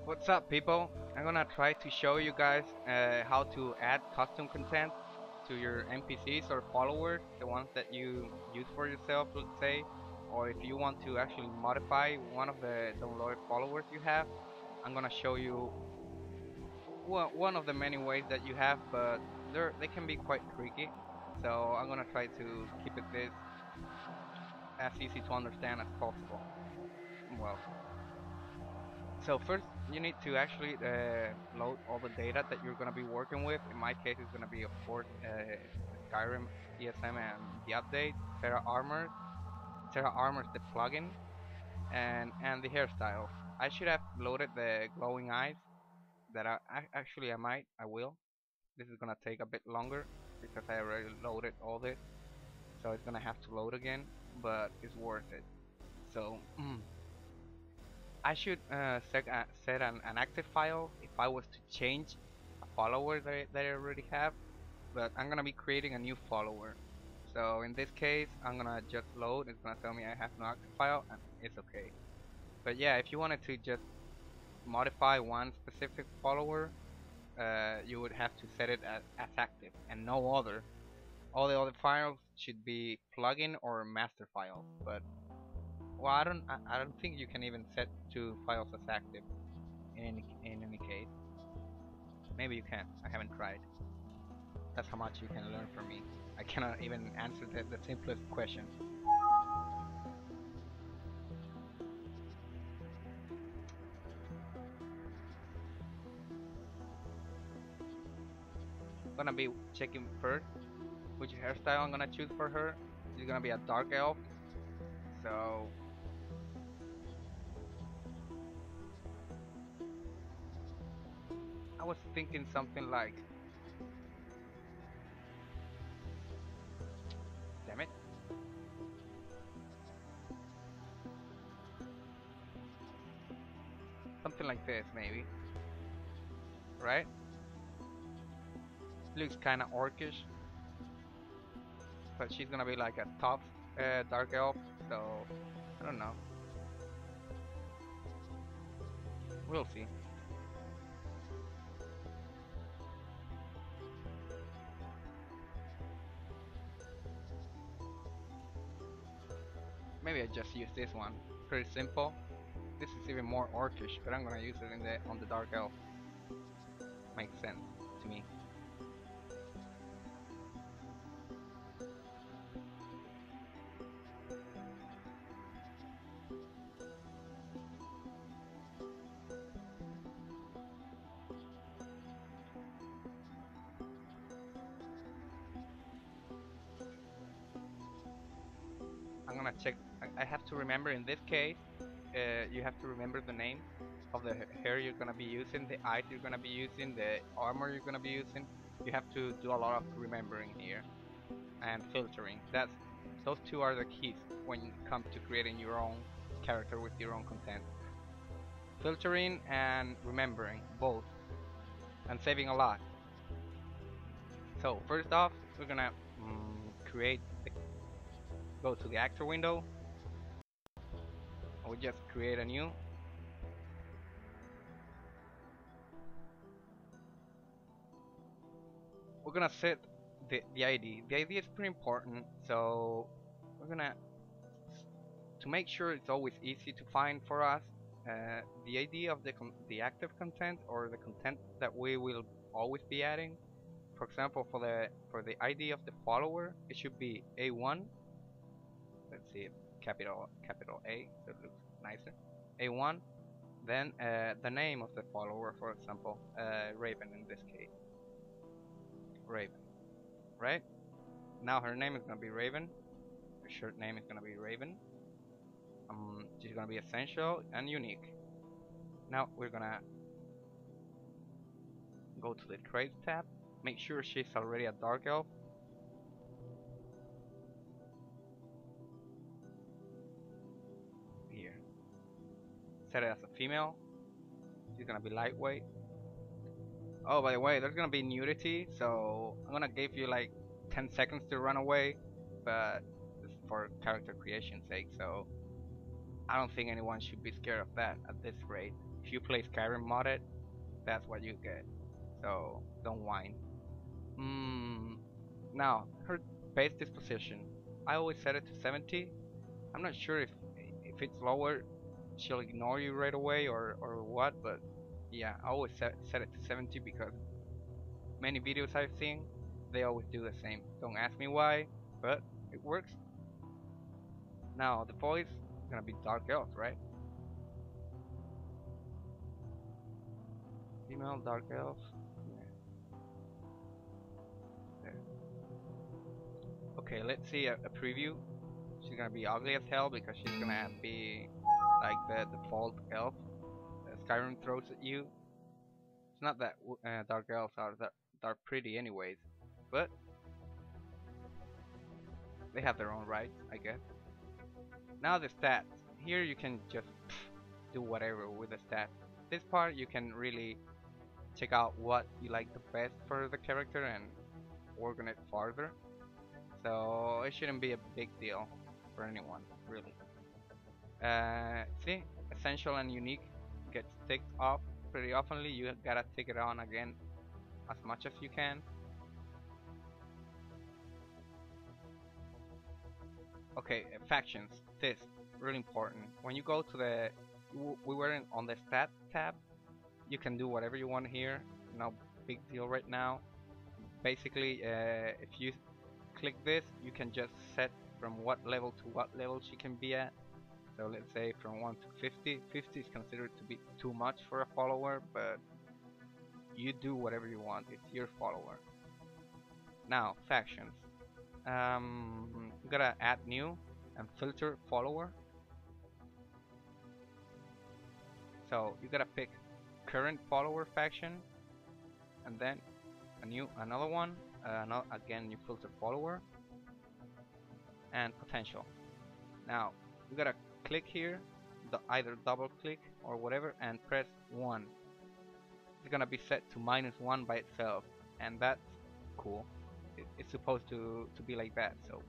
What's up, people? I'm gonna try to show you guys how to add custom content to your NPCs or followers, the ones that you use for yourself, let's say, or if you want to actually modify one of the downloaded followers you have. I'm gonna show you one of the many ways that you have, but they can be quite tricky. So I'm gonna try to keep it this as easy to understand as possible. Well, so first, you need to actually load all the data that you're gonna be working with. In my case, it's gonna be, of course, the Skyrim ESM and the update, Terra Armor, Terra Armor's the plugin, and the hairstyles. I should have loaded the glowing eyes. That actually I will. This is gonna take a bit longer because I already loaded all this, so it's gonna have to load again, but it's worth it. So. I should set an active file if I was to change a follower that I already have, but I'm gonna be creating a new follower. So in this case, I'm gonna just load. It's gonna tell me I have no active file, and it's okay. But yeah, if you wanted to just modify one specific follower, you would have to set it as active and no other. All the other files should be plugin or master files, but well, I don't think you can even set two files as active in any case. Maybe you can. I haven't tried. That's how much you can learn from me. I cannot even answer the simplest questions. I'm gonna be checking first which hairstyle I'm gonna choose for her. She's gonna be a dark elf, so I was thinking something like, damn it, something like this maybe, right? Looks kind of orcish, but she's gonna be like a tough dark elf, so I don't know. We'll see. Maybe I just use this one. Pretty simple. This is even more orcish, but I'm gonna use it in the on the dark elf. Makes sense to me. I'm gonna check. I have to remember in this case. You have to remember the name of the hair you're gonna be using, the eyes you're gonna be using, the armor you're gonna be using. You have to do a lot of remembering here and filtering. Those two are the keys when it comes to creating your own character with your own content. Filtering and remembering both, and saving a lot. So first off, we're gonna create. Go to the actor window. We just create a new. We're gonna set the ID. The ID is pretty important, so we're gonna to make sure it's always easy to find for us. The ID of the active content or the content that we will always be adding. For example, for the ID of the follower, it should be A1. Let's see, capital A, so it looks nicer. A1. Then the name of the follower, for example, Raven in this case. Raven, right? Now her name is gonna be Raven. Her short name is gonna be Raven. She's gonna be essential and unique. Now we're gonna go to the traits tab. Make sure she's already a dark elf. Here. Set it as a female. She's gonna be lightweight. Oh, by the way, there's gonna be nudity, so I'm gonna give you like 10 seconds to run away, but it's for character creation's sake, so I don't think anyone should be scared of that at this rate. If you play Skyrim modded, that's what you get. So don't whine. Mm, Now her base disposition, I always set it to 70. I'm not sure if it's lower, she'll ignore you right away or what, but yeah, I always set it to 70 because many videos I've seen, they always do the same. Don't ask me why, but it works. Now the voice is gonna be dark elf, right? Female dark elf. Yeah, there. Okay, let's see a preview. She's gonna be ugly as hell because she's gonna be like the default elf Skyrim throws at you. It's not that dark elves are that pretty anyways, but they have their own rights, I guess. Now the stats. Here you can just do whatever with the stats. This part you can really check out what you like the best for the character and work on it farther. So it shouldn't be a big deal for anyone, really. See, essential and unique gets ticked off pretty oftenly. You gotta tick it on again as much as you can. Okay, factions. This really important. When you go to the, we were on the stat tab. You can do whatever you want here. No big deal right now. Basically, if you click this, you can just set from what level to what level she can be at. So let's say from 1 to 50. 50 is considered to be too much for a follower, but you do whatever you want. It's your follower. Now, factions. You gotta add new and filter follower. So you gotta pick current follower faction, and then another one. Again, you filter follower and potential. Now you gotta click here, either double click or whatever, and press 1. It's gonna be set to -1 by itself, and that's cool. It's supposed to be like that. So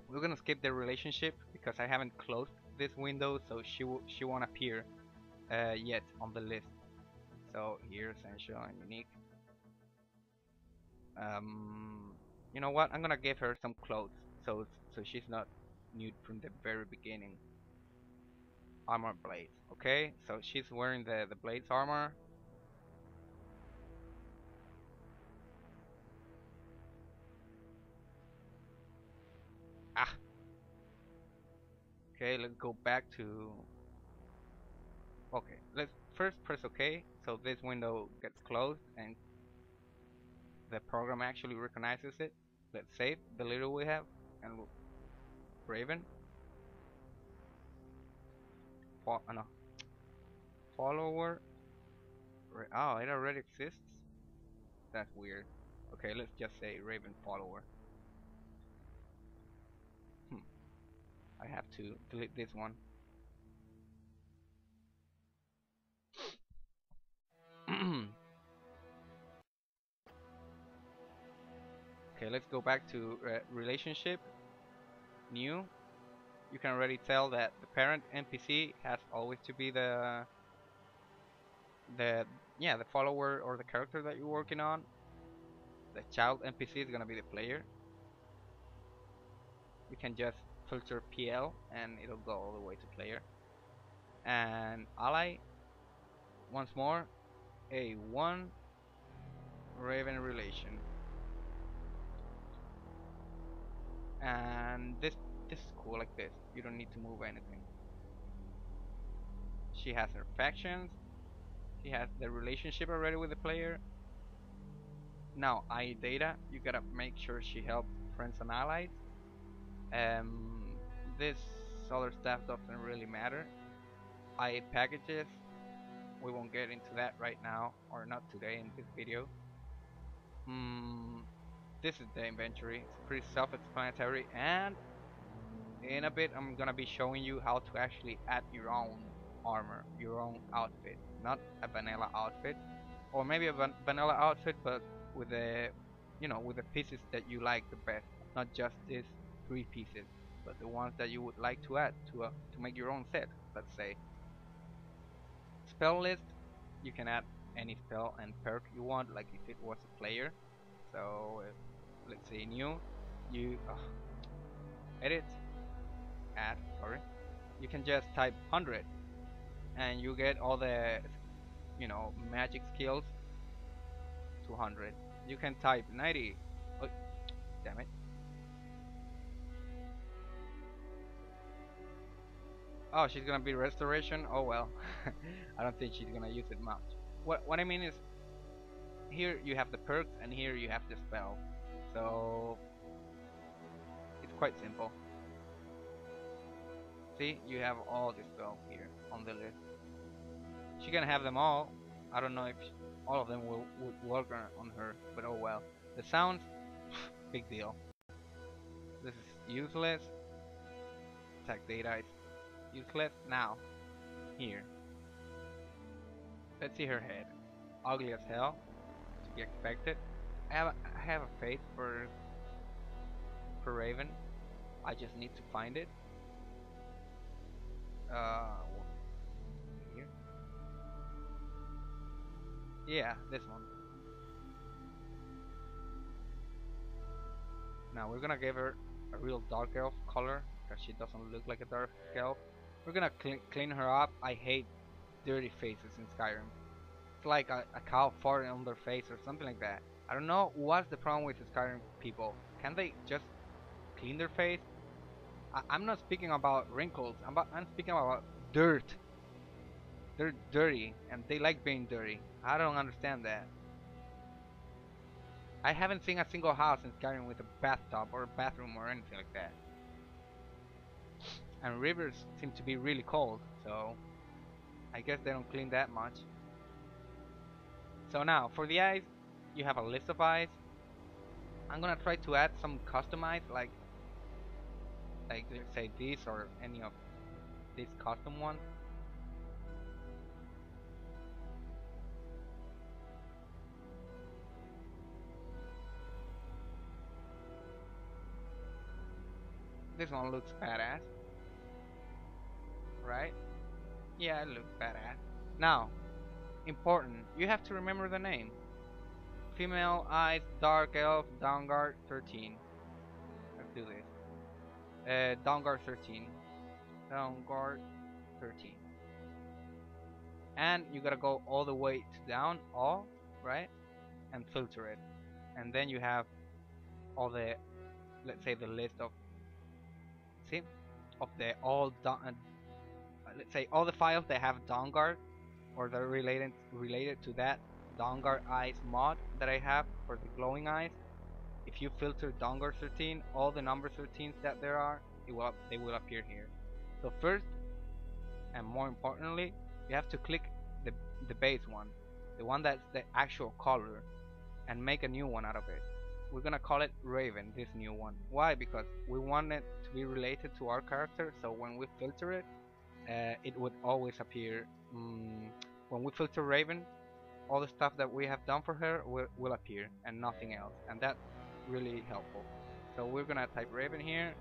we're gonna skip the relationship because I haven't closed this window, so she won't appear yet on the list. So here, essential and unique. You know what? I'm gonna give her some clothes, so she's not nude from the very beginning. Armor blades. Okay, so she's wearing the blades armor. Ah. Okay, let's go back to. Okay, let's first press OK, so this window gets closed and the program actually recognizes it. Let's save the little we have and Raven. No, follower. Oh, it already exists. That's weird. Okay, let's just say Raven follower. I have to delete this one. Okay, let's go back to relationship. New. You can already tell that the parent NPC has always to be the follower or the character that you're working on. The child NPC is gonna be the player. You can just filter PL and it'll go all the way to player. And ally, once more, A1 Raven relation. And this is cool like this. You don't need to move anything. She has her factions. She has the relationship already with the player. Now AI data, you gotta make sure she helps friends and allies. This other stuff doesn't really matter. AI packages, we won't get into that right now, or not today in this video. This is the inventory. It's pretty self-explanatory, and in a bit I'm gonna be showing you how to actually add your own armor, your own outfit, not a vanilla outfit, or maybe a vanilla outfit, but with the, with the pieces that you like the best, not just these 3 pieces, but the ones that you would like to add to make your own set, let's say. spell list, you can add any spell and perk you want, like if it was a player. So let's say new, you edit, add, sorry. You can just type 100 and you get all the magic skills to 100. You can type 90. Oh, damn it. Oh, she's gonna be restoration. Oh well. I don't think she's gonna use it much. What I mean is, here you have the perks and here you have the spell. So it's quite simple. See, you have all the spells here on the list. She can have them all. I don't know if all of them would work on her, but oh well. The sounds, big deal. This is useless. Attack data is useless. Now, here. Let's see her head. Ugly as hell, to be expected. I have a faith for Raven. I just need to find it. Here. Yeah, this one. Now we're gonna give her a real dark elf color because she doesn't look like a dark elf. We're gonna clean her up. I hate dirty faces in Skyrim. It's like a cow farting on their face or something like that. I don't know what's the problem with the Skyrim people. Can they just clean their face? I'm not speaking about wrinkles. I'm speaking about dirt. They're dirty and they like being dirty. I don't understand that. I haven't seen a single house in Skyrim with a bathtub or a bathroom or anything like that. And rivers seem to be really cold, so I guess they don't clean that much. So now, for the eyes, you have a list of eyes. I'm gonna try to add some customized, like let's say this or any of these custom ones. This one looks badass, right? Yeah, it looks badass. Now, important, you have to remember the name. Female eyes, dark elf, Dawnguard 13. Let's do this. Dawnguard 13. Dawnguard 13. And you gotta go all the way to down, all, right? And filter it. And then you have all the, let's say the list of, see? Of the all, let's say all the files that have Dawnguard, or they're related to that Dawnguard eyes mod that I have for the glowing eyes. If you filter Dawnguard 13, all the number 13s that there are, they will appear here. So first, and more importantly, you have to click the base one, the one that's the actual color, and make a new one out of it. We're gonna call it Raven, this new one. Why? Because we want it to be related to our character, so when we filter it, it would always appear. When we filter Raven, all the stuff that we have done for her will appear and nothing else, and that's really helpful. So we're gonna type Raven here,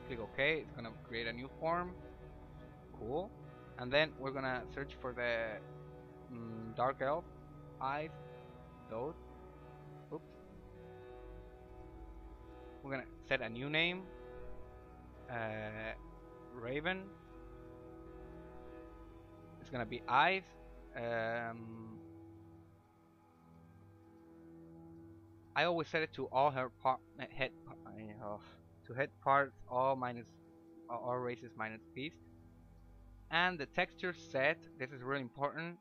click OK. It's gonna create a new form. Cool. And then we're gonna search for the dark elf eyes, those. Oops. We're gonna set a new name, Raven. It's gonna be eyes. I always set it to all her head parts, all races minus beast. And the texture set, this is really important,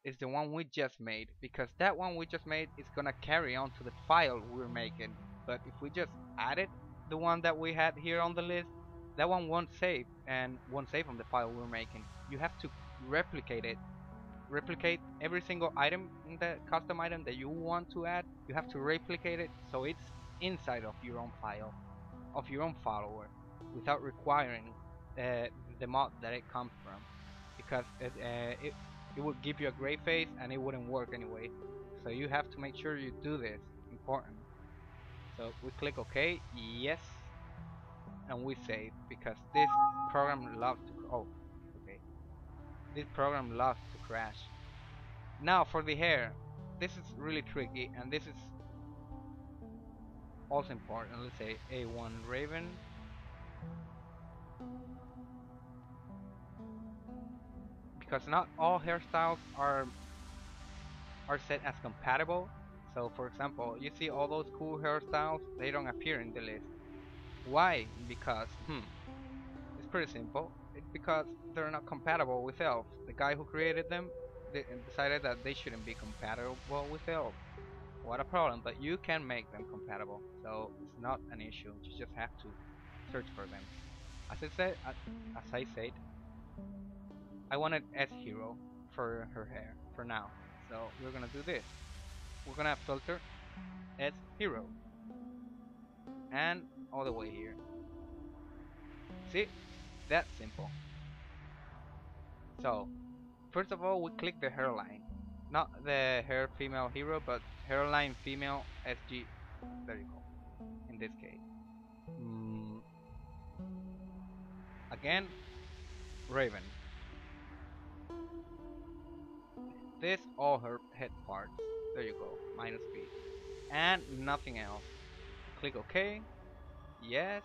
is the one we just made, because that one we just made is gonna carry on to the file we're making. But if we just added the one that we had here on the list, that one won't save and won't save on the file we're making. You have to replicate it. Replicate every single item in the custom item that you want to add. You have to replicate it so it's inside of your own file, of your own follower, without requiring the mod that it comes from, because it would give you a gray face and it wouldn't work anyway. So you have to make sure you do this. Important. So we click OK, yes, and we save, because this program loves to. Oh, okay. This program loves to crash. Now for the hair, this is really tricky, and this is also important. Let's say A1 Raven. Because not all hairstyles are set as compatible. So for example, you see all those cool hairstyles, they don't appear in the list. Why? Because, it's pretty simple. It's because they're not compatible with elves. The guy who created them decided that they shouldn't be compatible with elves. What a problem, but you can make them compatible, so it's not an issue. You just have to search for them. As I said, I wanted S Hero for her hair for now. So we're gonna do this. We're gonna filter S Hero and all the way here. See? That's simple. So first of all, we click the hairline, not the hair female hero, but hairline female SG. There you go. In this case, again, Raven. This all her head parts. There you go. Minus B, and nothing else. Click OK. Yes,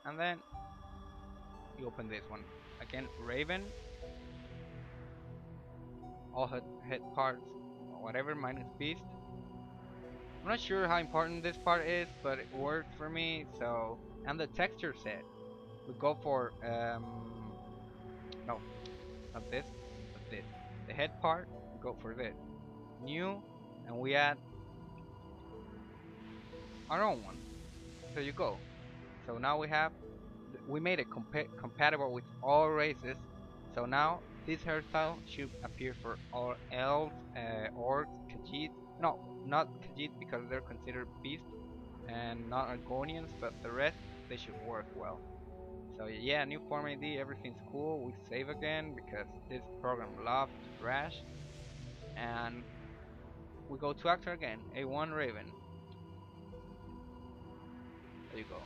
and then you open this one again. Raven. All her head parts, whatever, minus Beast. I'm not sure how important this part is, but it worked for me. So, and the texture set, we go for no, not this, but this. The head part, we go for this. New, and we add our own one. There you go. So now we made it compatible with all races. So now this hairstyle should appear for all elves, orcs, Khajiit. No, not Khajiit because they're considered beasts and not Argonians, but the rest they should work well. So yeah, new form ID, everything's cool. We save again because this program loves to crash, and we go to actor again. A1 Raven. There you go.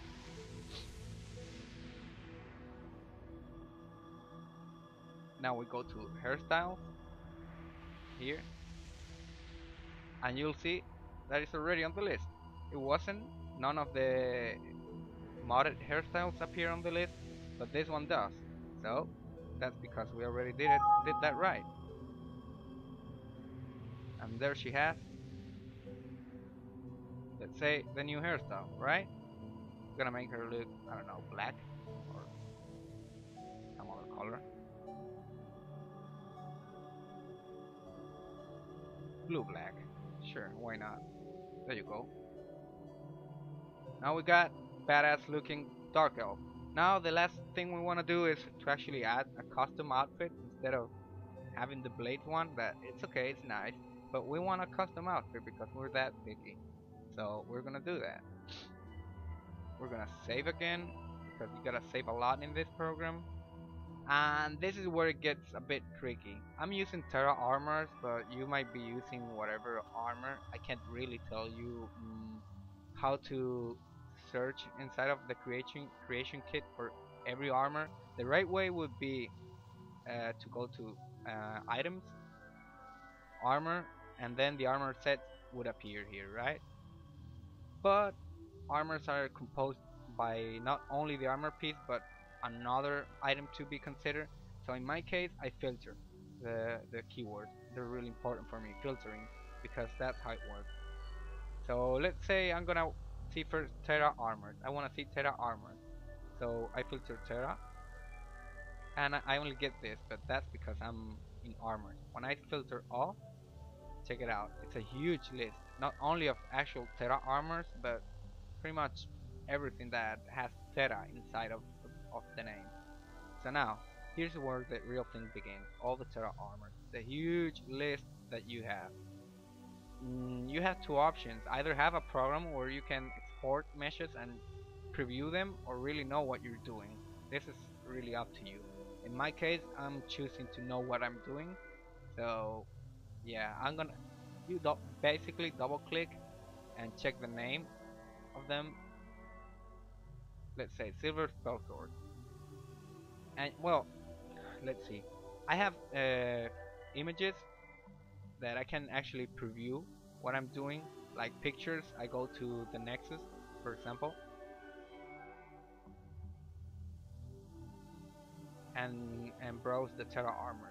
Now we go to hairstyle here, and you'll see that it's already on the list. It wasn't, none of the modded hairstyles appear on the list, but this one does. So that's because we already did that right. And there she has, let's say, the new hairstyle, right? I'm gonna make her look, I don't know, black or some other color. Blue black. Sure, why not? There you go. Now we got badass looking dark elf. Now the last thing we want to do is to actually add a custom outfit instead of having the blade one. That it's okay, it's nice, but we want a custom outfit because we're that picky. So we're gonna do that. We're gonna save again because you gotta save a lot in this program. And this is where it gets a bit tricky. I'm using Terra armors, but you might be using whatever armor. I can't really tell you how to search inside of the creation kit for every armor. The right way would be to go to items, armor, and then the armor set would appear here, right? But armors are composed by not only the armor piece, but another item to be considered. So in my case, I filter the keywords. They're really important for me, filtering, because that's how it works. So let's say I'm gonna see first Terra armors. I wanna see Terra armors. So I filter Terra, and I only get this, but that's because I'm in armors. When I filter all, check it out. It's a huge list, not only of actual Terra armors, but pretty much everything that has Terra inside of the name. So now, here's where the real thing begins. All the Terra armors, the huge list that you have. You have two options. Either have a program where you can export meshes and preview them, or really know what you're doing. This is really up to you. In my case, I'm choosing to know what I'm doing. So yeah, I'm gonna basically double click and check the name of them. Let's say Silver Spell Sword. And well, let's see. I have images that I can actually preview what I'm doing, like pictures. I go to the Nexus, for example, and browse the Terra armor.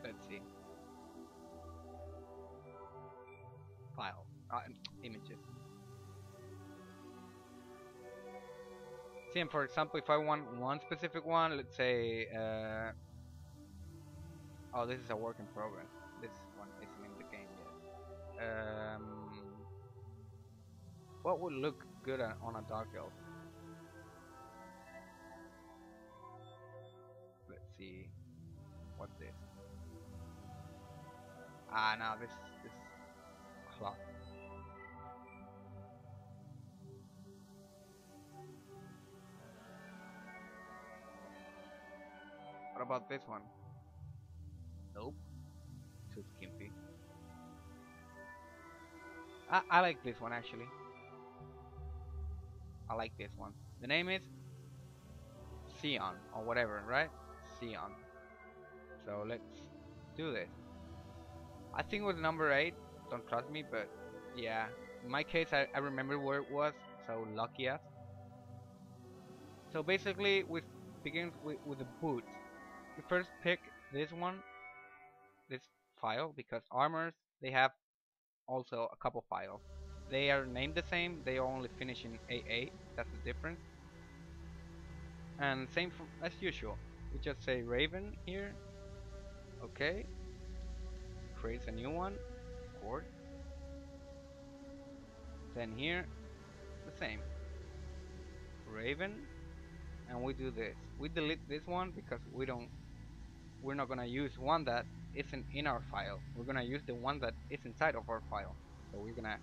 Let's see. File. Images. See, and for example, if I want one specific one, let's say, oh, this is a work in progress. This one isn't in the game yet. What would look good on a Dark Elf? Let's see. What's this? Ah, no, this cloth. What about this one? Nope. Too skimpy. I like this one actually. I like this one. The name is Sion or whatever, right? Sion. So let's do this. I think it was number 8. Don't trust me, but yeah. In my case, I remember where it was. So lucky us. So basically, we begin with the boot. We first pick this one, this file, because armors they have also a couple files. They are named the same. They only finish in AA. That's the difference. And same as usual. We just say Raven here. Okay. Creates a new one. Of course. Then here, the same. Raven. And we do this. We delete this one because we're not gonna use one that isn't in our file. We're gonna use the one that is inside of our file. So we're gonna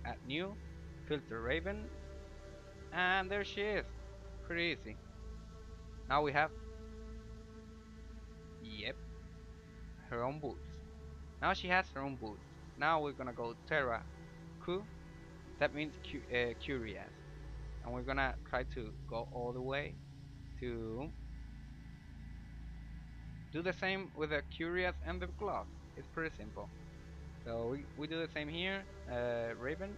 add new, filter Raven, and there she is. Pretty easy. Now we have, yep, her own boots. Now she has her own boots. Now we're gonna go Terra Q. That means curious. And we're gonna try to go all the way to do the same with the curious and the glove. It's pretty simple. So we do the same here. Raven.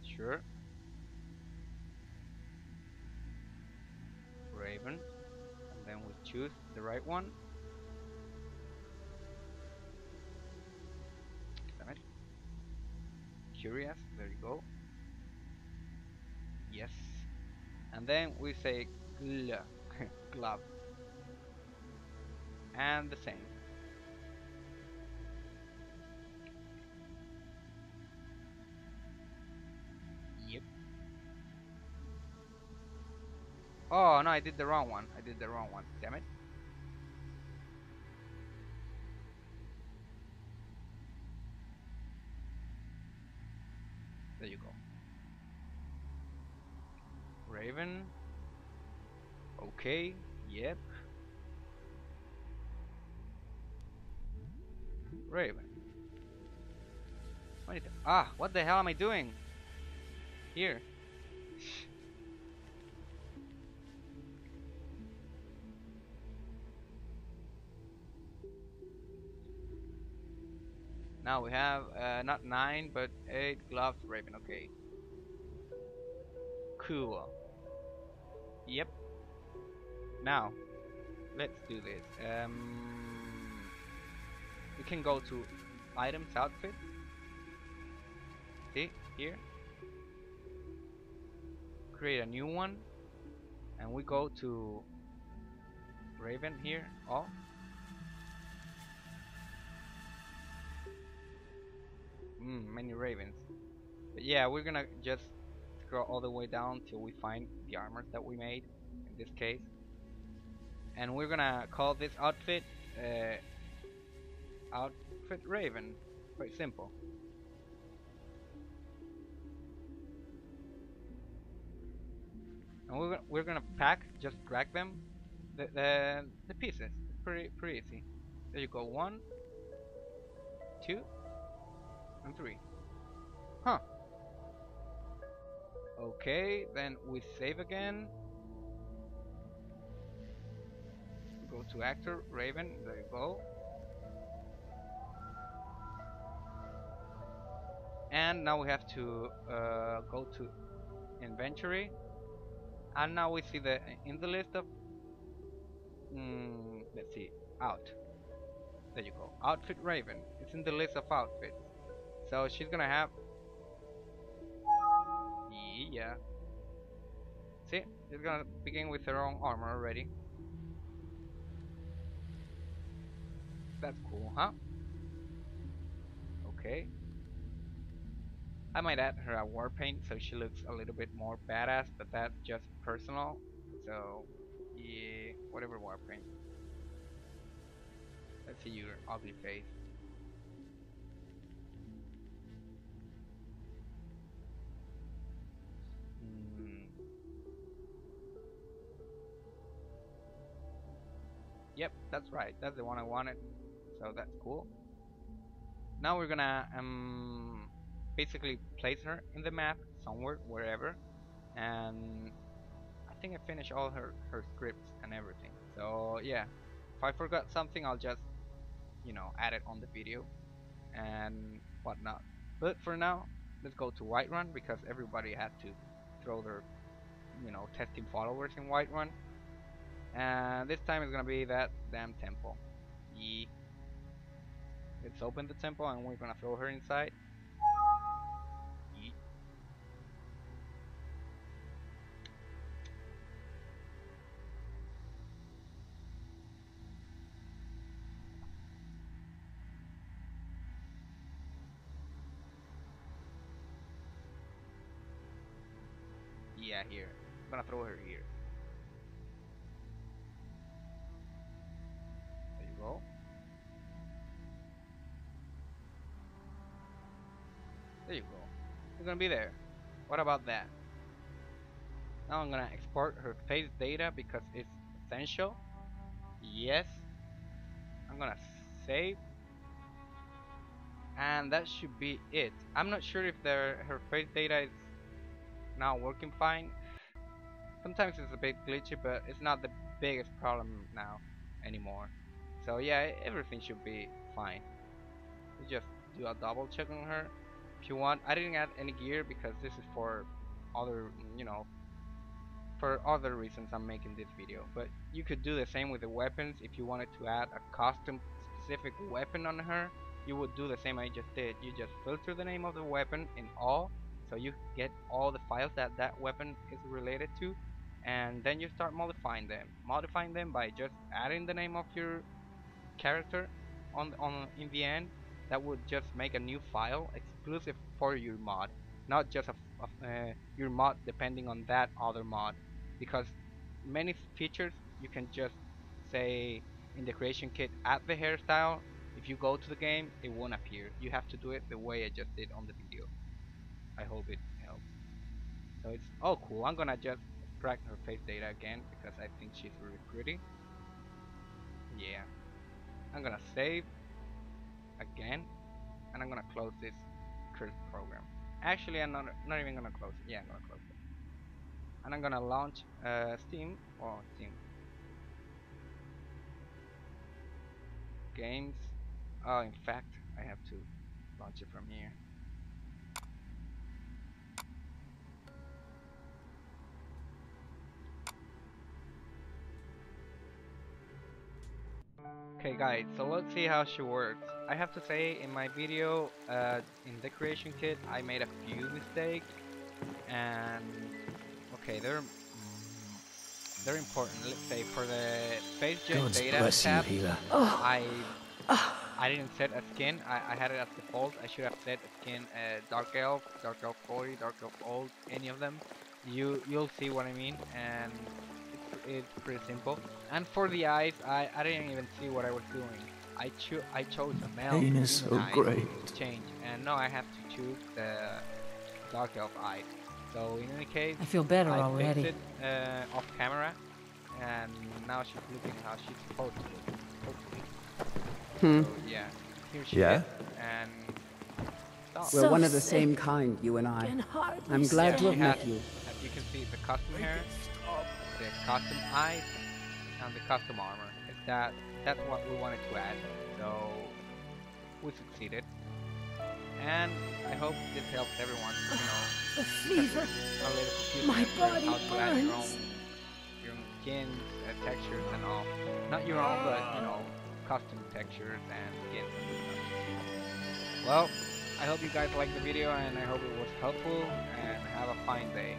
Sure. Raven. And then we choose the right one. Damn it. Curious. There you go. Yes. And then we say glove. And the same. Yep. Oh no, I did the wrong one. I did the wrong one. Damn it. There you go. Raven. Okay. Yep. Raven. What the hell am I doing? Here. Now we have not 9 but 8 gloves Raven. Okay. Cool. Yep. Now let's do this. We can go to items, outfit. See here. Create a new one, and we go to Raven here. All. Many ravens. But yeah, we're gonna just scroll all the way down till we find the armor that we made in this case, and we're gonna call this outfit outfit Raven. Quite simple. And we're gonna pack, just drag them the pieces. Pretty easy. There you go. 1, 2, and 3. Huh. Okay, then we save again. Go to actor, Raven, there you go. And now we have to go to inventory. And now we see the in the list of let's see, out. There you go. Outfit Raven. It's in the list of outfits. So she's gonna have yeah. See, she's gonna begin with her own armor already. That's cool, huh? Okay. I might add her a war paint so she looks a little bit more badass, but that's just personal. So, yeah, whatever war paint. Let's see your ugly face. Yep, that's right. That's the one I wanted. So that's cool. Now we're gonna basically place her in the map somewhere, wherever, and I think I finished all her scripts and everything. So yeah, if I forgot something, I'll just add it on the video and whatnot. But for now, let's go to Whiterun because everybody had to throw their testing followers in Whiterun, and this time it's gonna be that damn temple. Yeah. Let's open the temple and we're gonna throw her inside. Yeah, here. I'm gonna throw her here. There you go. There you go. It's gonna be there. What about that? Now I'm gonna export her face data because it's essential. Yes. I'm gonna save. And that should be it. I'm not sure if her face data is now working fine. Sometimes it's a bit glitchy, but it's not the biggest problem now anymore. So yeah, everything should be fine. You just do a double check on her if you want. I didn't add any gear because this is for other, for other reasons I'm making this video. But you could do the same with the weapons. If you wanted to add a custom specific weapon on her, you would do the same I just did. You just filter the name of the weapon in all, so you get all the files that weapon is related to, and then you start modifying them by just adding the name of your character on in the end. That would just make a new file exclusive for your mod, not just your mod depending on that other mod, because many features you can just say in the creation kit add the hairstyle. If you go to the game, it won't appear. You have to do it the way I just did on the video. I hope it helps. So it's oh cool. I'm gonna just extract her face data again because I think she's really pretty. Yeah. I'm gonna save again, and I'm gonna close this cursed program. Actually, I'm not even gonna close it. Yeah, I'm gonna close it. And I'm gonna launch Steam or Steam games. Oh, in fact, I have to launch it from here. Okay guys, so let's see how she works. I have to say, in my video in the creation kit I made a few mistakes, and okay, they're important. Let's say for the face gen data tab, I didn't set a skin. I had it as default. I should have set a skin dark elf 40, dark elf old, any of them. You'll see what I mean, and it's pretty simple. And for the eyes, I didn't even see what I was doing. I chose a male Pain is so great. change, and now I have to choose the dark elf eye. So in any case, I feel better I already. fixed it off camera, and now she's looking how she's supposed to look, hopefully. Hmm. So yeah, here she Yeah? is, and stop. We're So one of the sick. same kind, you and I. Can hardly I'm glad Yeah, to she have has, met you. as you can see, the custom hair, the custom eyes, and the custom armor. That's what we wanted to add. So we succeeded, and I hope this helps everyone. The fever. A little confusing My at first body how to add burns. your own skins, textures, and all. Not your own, but custom textures and skins and whatnot. Well, I hope you guys liked the video, and I hope it was helpful. And have a fine day.